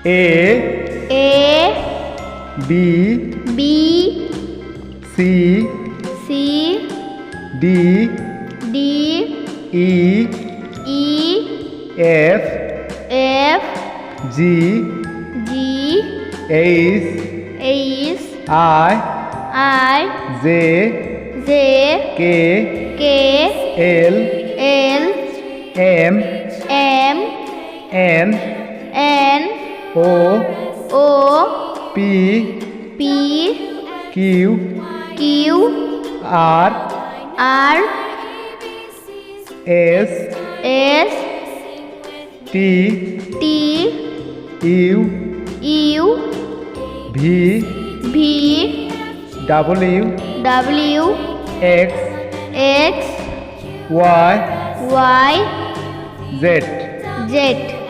A B C D E F G H I J K L M N O P Q R S T U V W X Y Z